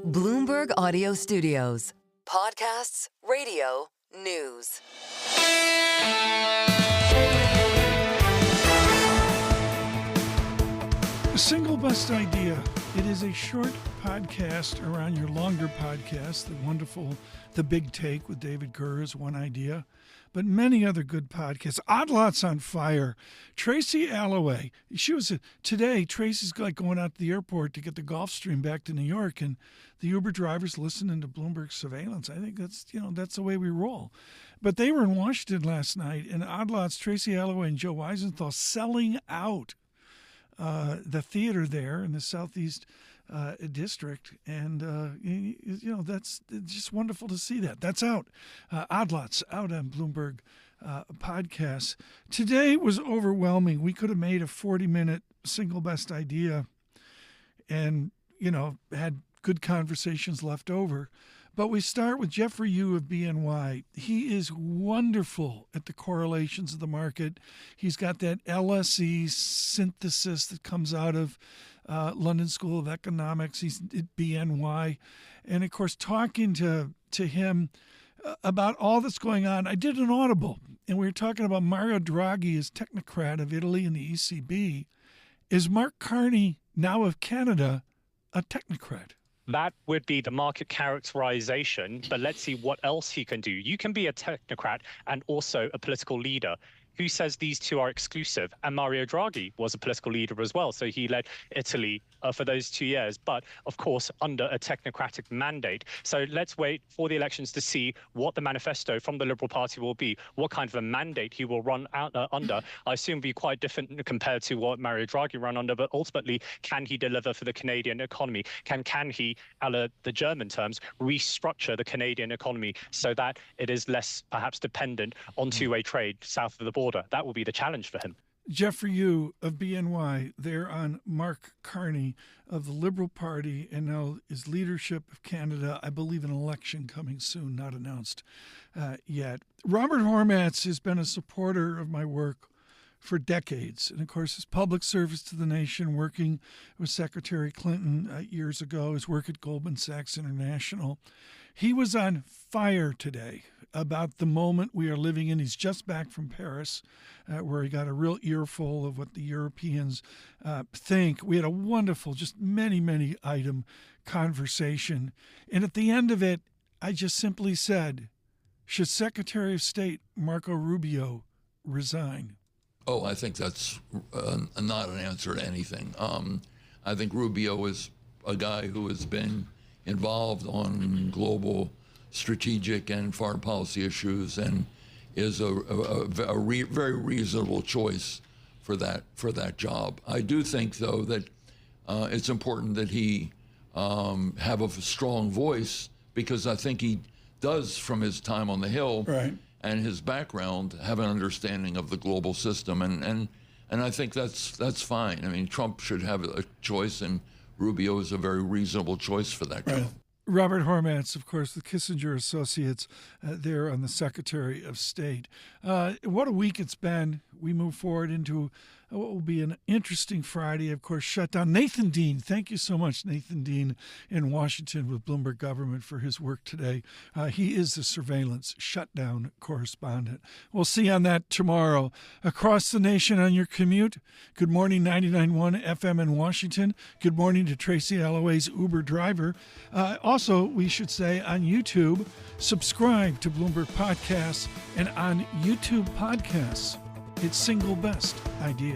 Bloomberg Audio Studios. Podcasts, radio, news. The single best idea. It is a short podcast around your longer podcast. The wonderful The Big Take with David Gurr is one idea, but many other good podcasts. Odd Lots on Fire. Tracy Alloway. Today, Tracy's like going out to the airport to get the Gulfstream back to New York, and the Uber driver's listening to Bloomberg Surveillance. I think that's the way we roll. But they were in Washington last night, and Odd Lots, Tracy Alloway and Joe Weisenthal selling out the theater there in the Southeast District, and that's just wonderful to see that. That's out. Odd Lots out on Bloomberg podcasts. Today was overwhelming. We could have made a 40-minute single best idea, and had good conversations left over. But we start with Geoffrey Yu of BNY. He is wonderful at the correlations of the market. He's got that LSE synthesis that comes out of London School of Economics. He's at BNY. And, of course, talking to him about all that's going on, I did an audible, and we were talking about Mario Draghi as technocrat of Italy and the ECB. Is Mark Carney, now of Canada, a technocrat? That would be the market characterization, but let's see what else he can do. You can be a technocrat and also a political leader. Who says these two are exclusive? And Mario Draghi was a political leader as well, so he led Italy for those 2 years, but of course under a technocratic mandate. So let's wait for the elections to see what the manifesto from the Liberal Party will be, what kind of a mandate he will run out under. I assume be quite different compared to what Mario Draghi ran under, but ultimately, can he deliver for the Canadian economy? Can he, a the German terms, restructure the Canadian economy so that it is less perhaps dependent on two-way trade south of the border? That will be the challenge for him. Geoffrey Yu of BNY, there on Mark Carney of the Liberal Party, and now his leadership of Canada. I believe an election coming soon, not announced yet. Robert Hormats has been a supporter of my work for decades. And, of course, his public service to the nation, working with Secretary Clinton years ago, his work at Goldman Sachs International. He was on fire today about the moment we are living in. He's just back from Paris, where he got a real earful of what the Europeans think. We had a wonderful, just many item conversation. And at the end of it, I just simply said, should Secretary of State Marco Rubio resign? Oh, I think that's not an answer to anything. I think Rubio is a guy who has been involved on global strategic and foreign policy issues and is a very reasonable choice for that job. I do think, though, that it's important that he have a strong voice, because I think he does, from his time on the Hill, right, and his background, have an understanding of the global system, and I think that's fine. I mean, Trump should have a choice, and Rubio is a very reasonable choice for that job. Right. Robert Hormats, of course, the Kissinger Associates there on the Secretary of State. What a week it's been. We move forward into what will be an interesting Friday, of course, shutdown. Nathan Dean, thank you so much, Nathan Dean in Washington with Bloomberg Government, for his work today. He is the surveillance shutdown correspondent. We'll see on that tomorrow. Across the nation on your commute, good morning, 99.1 FM in Washington. Good morning to Tracy Alloway's Uber driver. Also, we should say on YouTube, subscribe to Bloomberg Podcasts, and on YouTube Podcasts, it's Single Best Idea.